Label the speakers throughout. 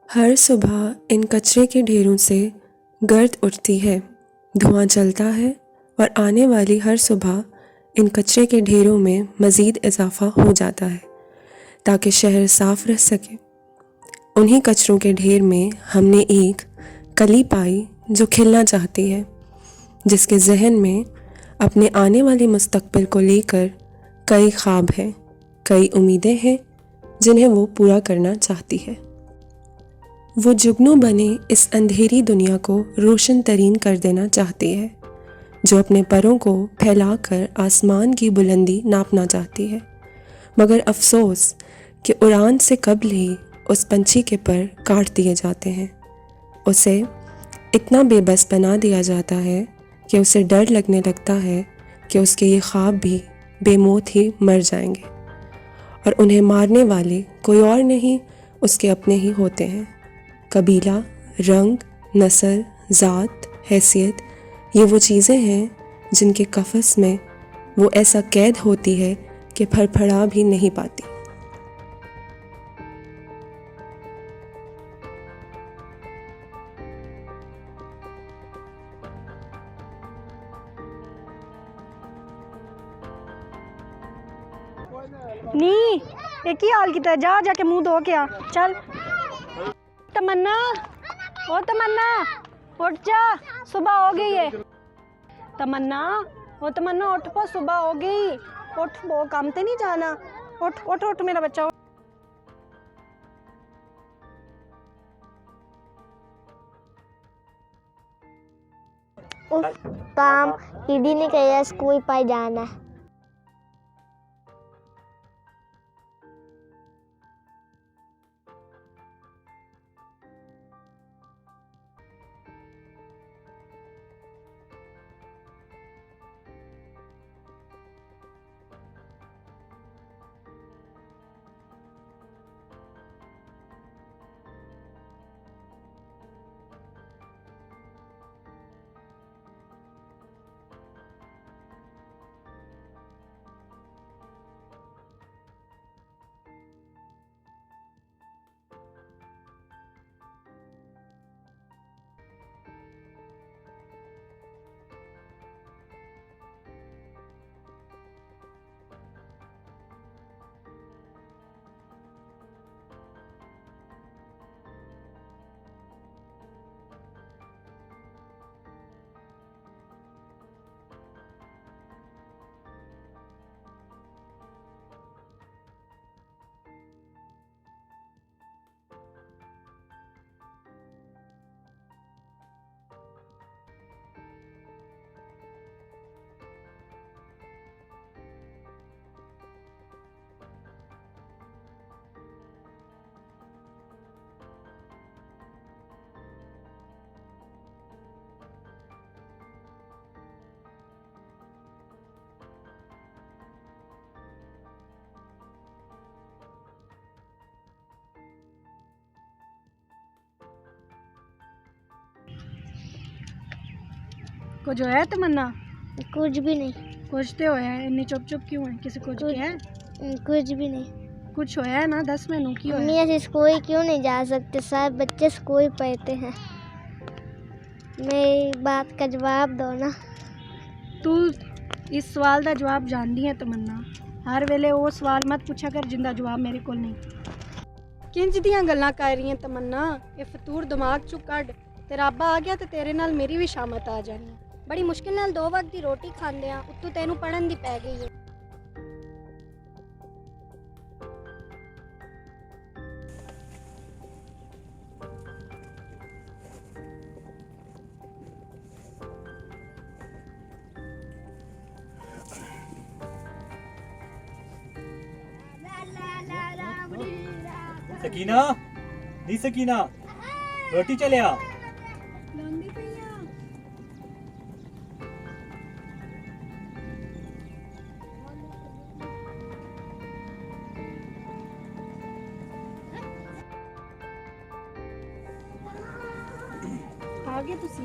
Speaker 1: हर सुबह इन कचरे के ढेरों से गर्द उठती है, धुआं चलता है और आने वाली हर सुबह इन कचरे के ढेरों में मज़ीद इजाफ़ा हो जाता है ताकि शहर साफ़ रह सके। उन्हीं कचरों के ढेर में हमने एक कली पाई जो खिलना चाहती है, जिसके जहन में अपने आने वाले मुस्तकबिल को लेकर कई ख्वाब हैं, कई उम्मीदें हैं जिन्हें वो पूरा करना चाहती है। वो जुगनू बने इस अंधेरी दुनिया को रोशन तरीन कर देना चाहती है, जो अपने परों को फैलाकर आसमान की बुलंदी नापना चाहती है। मगर अफसोस कि उड़ान से कबल ही उस पंछी के पर काट दिए जाते हैं। उसे इतना बेबस बना दिया जाता है कि उसे डर लगने लगता है कि उसके ये ख्वाब भी बेमौत ही मर जाएंगे और उन्हें मारने वाले कोई और नहीं, उसके अपने ही होते हैं। कबीला, रंग, नस्ल, ज़ात, हैसियत, ये वो चीज़ें हैं जिनके कफ़स में वो ऐसा कैद होती है कि फड़फड़ा भी नहीं पाती।
Speaker 2: नी एक ही हाल किता जा जाके मुंह धो के आ। चल तमन्ना, ओ तमन्ना उठ जा, सुबह हो गई है। तमन्ना, ओ तमन्ना उठ पो, सुबह हो गई। उठ, वो काम ते नहीं जाना। उठ उठ उठ मेरा बच्चा।
Speaker 3: उफ, काम दीदी ने कहा स्कूल पर जाना है।
Speaker 2: कुछ होया तमन्ना?
Speaker 3: कुछ भी नहीं।
Speaker 2: कुछ तो होया है, इन्नी चुप चुप क्यों है? किसी कुछ किया है?
Speaker 3: कुछ भी नहीं।
Speaker 2: कुछ होया है ना, 10 मैनू की होया?
Speaker 3: मम्मी ऐसे स्कूल क्यों नहीं जा सकते? सब बच्चे स्कूल पढ़ते हैं। मेरी बात का जवाब दो ना।
Speaker 2: तू इस सवाल का जवाब जानती है तमन्ना? हर वेले वो सवाल मत पूछा कर जिंदा जवाब मेरे को नहीं। किंज दियां गल्लां कर रही है तमन्ना? ये फतूर दिमाग चु कढ़। तेरा अब्बा आ गया तो तेरे नाल मेरी भी शामत आ जानी। बड़ी मुश्किल नाल 2 वक्त दी रोटी खांदे आ, उत्तों तेनू पढ़न दी पै गई है।
Speaker 4: सकीना, नी सकीना, रोटी चले आ।
Speaker 2: आगे तुसी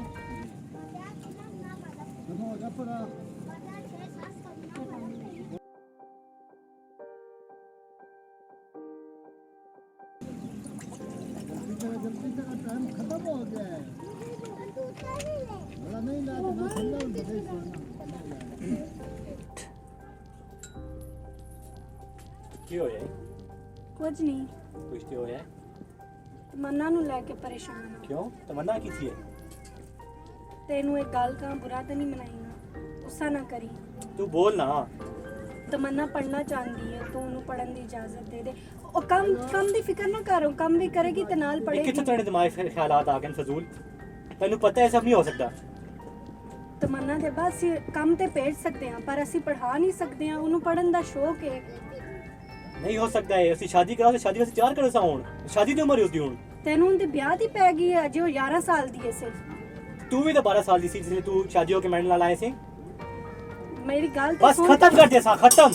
Speaker 4: ਕੀ ਹੋਇਆ
Speaker 2: ਕੁਝ ਨਹੀਂ
Speaker 4: ਕੁਛ ਤੇ ਹੋਇਆ
Speaker 2: ਤਮੰਨਾ ਨੂੰ ਲੈ ਕੇ ਪਰੇਸ਼ਾਨ ਹਾਂ
Speaker 4: ਕਿਉਂ ਤਮੰਨਾ ਕੀ ਸੀ
Speaker 2: ਤੈਨੂੰ ਇੱਕ ਗੱਲ ਕਹਾਂ ਬੁਰਾ ਤਾਂ ਨਹੀਂ ਮਨਾਈਗਾ ਗੁੱਸਾ ਨਾ ਕਰੀ
Speaker 4: ਤੂੰ ਬੋਲ ਨਾ
Speaker 2: ਤਮੰਨਾ ਪੜ੍ਹਨਾ ਚਾਹੁੰਦੀ ਹੈ ਤੂੰ ਉਹਨੂੰ ਪੜ੍ਹਨ ਦੀ ਇਜਾਜ਼ਤ ਦੇ ਦੇ ਉਹ ਕੰਮ ਦੀ ਫਿਕਰ ਨਾ ਕਰੋ ਕੰਮ ਵੀ ਕਰੇਗੀ ਤੇ ਨਾਲ
Speaker 4: ਇਹ
Speaker 2: ਪੜ੍ਹੇਗੀ
Speaker 4: ਕਿੱਥੇ ਤੁਹਾਡੇ ਦਿਮਾਗ 'ਚ ਖਿਆਲਾਤ ਆ ਗਏ ਨੇ ਫਜ਼ੂਲ ਤੈਨੂੰ ਪਤਾ ਹੈ ਸਭ ਨਹੀਂ ਹੋ ਸਕਦਾ
Speaker 2: ਤਮੰਨਾ ਦੇ ਬਾਅਦ ਅਸੀਂ ਕੰਮ ਤੇ ਭੇਜ ਸਕਦੇ ਹਾਂ ਪਰ ਅਸੀਂ ਪੜ੍ਹਾ ਨਹੀਂ ਸਕਦੇ ਹਾਂ ਉਹਨੂੰ ਪੜ੍ਹਨ ਦਾ ਸ਼ੌਕ ਹੈ
Speaker 4: ਨਹੀਂ ਹੋ ਸਕਦਾ ਹੈ ਅਸੀਂ ਸ਼ਾਦੀ ਕਰਾਂਗੇ ਸ਼ਾਦੀ ਵਾਸਤੇ ਤਿਆਰ ਕਰੋ ਸਾਉਣ ਸ਼ਾਦੀ ਦੀ ਉਮਰ ਉਸਦੀ ਹੁਣ
Speaker 2: ਤੈਨੂੰ ਉਹਦੇ ਵਿਆਹ ਦੀ ਪੈ ਗਈ ਹੈ ਅਜੇ ਉਹ 11 ਸਾਲ ਦੀ ਹੈ ਸਿਰਫ
Speaker 4: ਤੂੰ ਵੀ ਤਾਂ 12 ਸਾਲ ਦੀ ਸੀ ਜਿਸਨੇ ਤੂੰ ਸ਼ਾਦੀ ਹੋ ਕੇ ਮੈਡਲ ਨਾਲ ਆਏ ਸੀ
Speaker 2: ਮੇਰੀ ਗੱਲ ਤਾਂ
Speaker 4: बस
Speaker 2: सुन।
Speaker 4: खत्म कर दिया सा खत्म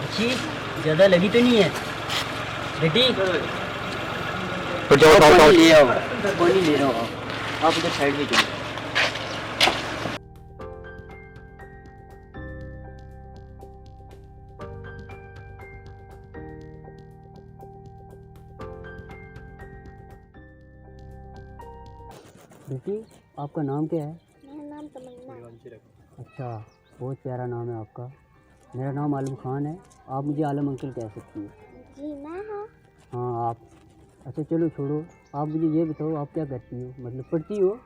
Speaker 5: अच्छी ज़्यादा लगी तो नहीं है बेटी पानी ले आओ पानी ले रहा हूँ आप उधर साइड में चलो बेटी आपका नाम क्या है?
Speaker 3: मेरा नाम तमन्ना।
Speaker 5: अच्छा बहुत प्यारा नाम है आपका। मेरा नाम आलम खान है। आप मुझे आलम अंकल कह सकती हैं।
Speaker 3: जी मैं हूँ।
Speaker 5: हाँ आप। अच्छा चलो छोड़ो, आप मुझे ये बताओ आप क्या करती हो, मतलब पढ़ती हो?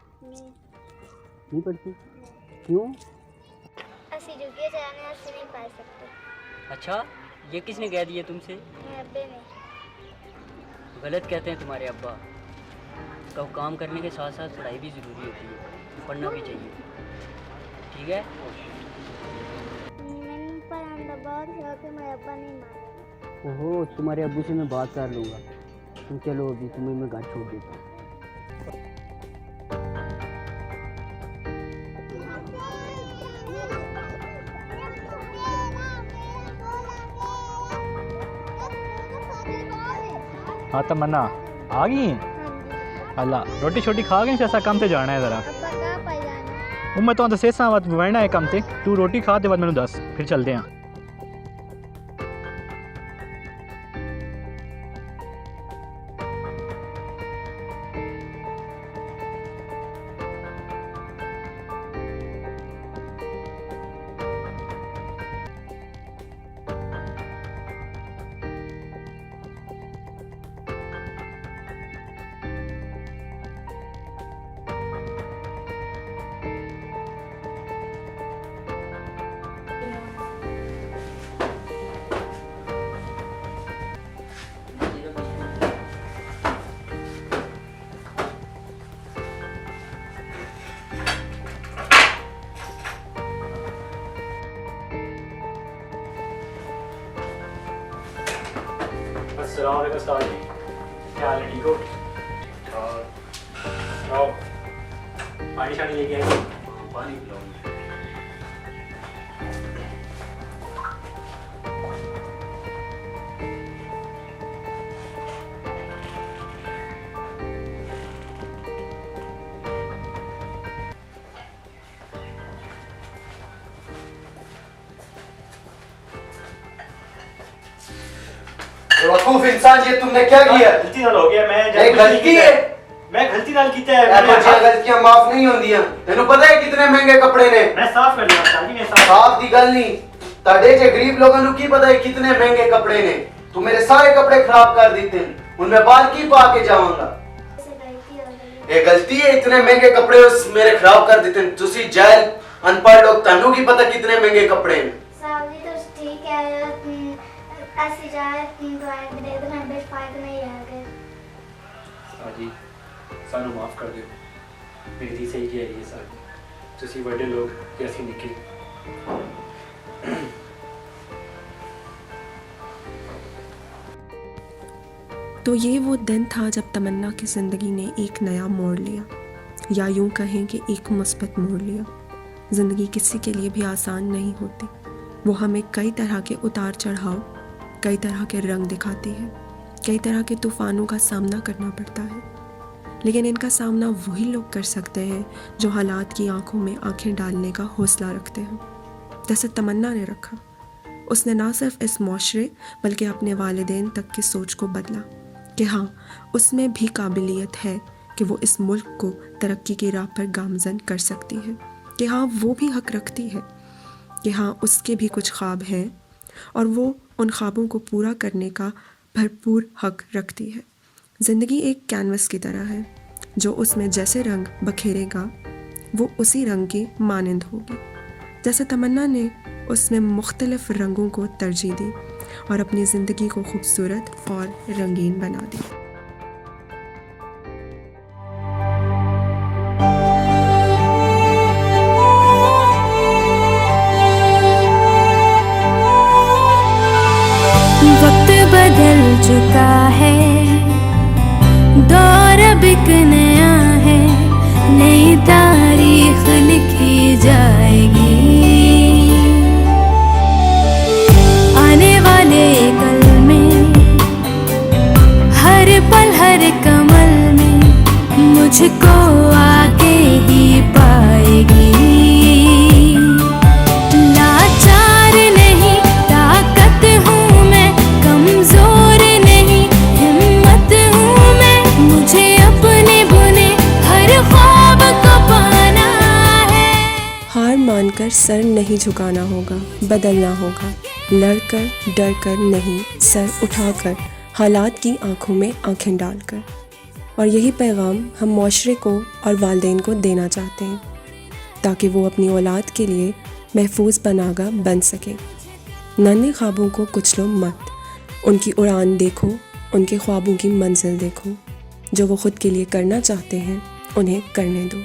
Speaker 5: नहीं पढ़ती? क्यों?
Speaker 3: असि जुगे जाने असि नहीं पढ़ सकते।
Speaker 5: अच्छा ये किसने कह दिया तुमसे?
Speaker 3: मेरे अब्बे ने।
Speaker 5: गलत कहते हैं तुम्हारे अब्बा। कब काम करने के साथ साथ पढ़ाई भी ज़रूरी होती है, पढ़ना भी चाहिए, ठीक है?
Speaker 3: मैंने पढ़ाने का बहुत शौक है, मेरे अब्बा नहीं मानेगा।
Speaker 5: ओहो तुम्हारे अब्बू से मैं बात कर लूँगा। तुम चलो अभी तुम्हें मैं घर छोड़ देता हूँ।
Speaker 4: हाँ तमन्ना आ गई हैं अल्लाह रोटी छोटी खा गई ऐसा काम से जाना है ज़रा
Speaker 3: अब्बा कहाँ पर जाना है?
Speaker 4: वो मैं तो दसेसा बात वरना है काम से तू रोटी खा दे बाद मैंने दस फिर चलते हैं अस्सलाम वालेकुम उस्ताद जी क्या हाल है ठीक हो आओ पानी शानी लेके आए पानी पिलाओ
Speaker 6: बेवकूफ इंसान ये तुमने क्या किया?
Speaker 4: गलती नाल हो गया मैं
Speaker 6: ये गलती है।
Speaker 4: मैं गलती नाल कीता है
Speaker 6: ऐसी गलतियां माफ नहीं होंदियां। तेनू पता है कितने महंगे कपड़े ने?
Speaker 4: मैं साफ कर लिया उस्ताद जी मैं साफ
Speaker 6: साफ दी गल नहीं ताडे जे गरीब लोगों नु की पता है कितने महंगे कपड़े ने? तू मेरे सारे कपड़े खराब कर देते उनमें बाल की पा के जाऊंगा।
Speaker 3: ऐसे गलती हो गई।
Speaker 6: ये गलती है इतने महंगे कपड़े उस मेरे खराब कर देते तुसी जाहिल अनपढ़ लोग तानू की पता कितने महंगे कपड़े हैं।
Speaker 3: साहब जी तो ठीक है असि जाए दवाई भी दे दो मैं बेच पाए तो नहीं आ गए।
Speaker 4: जी सानू माफ कर दियो मेरी धी सही कह रही है सर तुसी बड़े लोग कैसी निकली
Speaker 1: तो ये वो दिन था जब तमन्ना की ज़िंदगी ने एक नया मोड़ लिया, या यूं कहें कि एक मुस्बत मोड़ लिया। ज़िंदगी किसी के लिए भी आसान नहीं होती। वो हमें कई तरह के उतार चढ़ाव, कई तरह के रंग दिखाती है, कई तरह के तूफ़ानों का सामना करना पड़ता है। लेकिन इनका सामना वही लोग कर सकते हैं जो हालात की आंखों में आंखें डालने का हौसला रखते हैं, जैसे तमन्ना ने रखा। उसने ना सिर्फ इस माशरे बल्कि अपने वालिदैन तक की सोच को बदला कि हाँ, उसमें भी काबिलियत है कि वो इस मुल्क को तरक्की की राह पर गामजन कर सकती है, कि हाँ, वो भी हक रखती है, कि हाँ, उसके भी कुछ ख्वाब हैं और वो उन ख्वाबों को पूरा करने का भरपूर हक रखती है। ज़िंदगी एक कैनवस की तरह है, जो उसमें जैसे रंग बखेरेगा वो उसी रंग की मानंद होगी। जैसे तमन्ना ने उसमें मुख्तलिफ रंगों को तरजीह दी और अपनी ज़िंदगी को खूबसूरत और रंगीन बना दिया।
Speaker 7: वक्त बदल चुका है, दौर अब एक नया है, नई तारीख लिखी जाएगी। आने वाले कल में, हर पल हर कमल में मुझको आगे ही पाएगी। लाचार नहीं, ताकत हूँ मैं, कमजोर नहीं, हिम्मत हूँ मैं, मुझे अपने बुने हर ख्वाब को पाना है।
Speaker 1: हार मानकर सर नहीं झुकाना होगा, बदलना होगा, लड़कर डरकर नहीं, सर उठाकर, हालात की आंखों में आंखें डालकर। और यही पैगाम हम माशरे को और वालिदैन को देना चाहते हैं, ताकि वो अपनी औलाद के लिए महफूज पनागा बन सके। नन्हे ख्वाबों को कुचलो मत, उनकी उड़ान देखो, उनके ख्वाबों की मंजिल देखो। जो वो ख़ुद के लिए करना चाहते हैं उन्हें करने दो।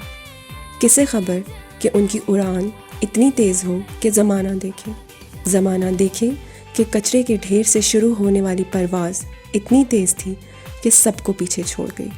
Speaker 1: किसे खबर कि उनकी उड़ान इतनी तेज़ हो कि ज़माना देखे कि कचरे के ढेर से शुरू होने वाली परवाज़ इतनी तेज़ थी कि सबको पीछे छोड़ गई।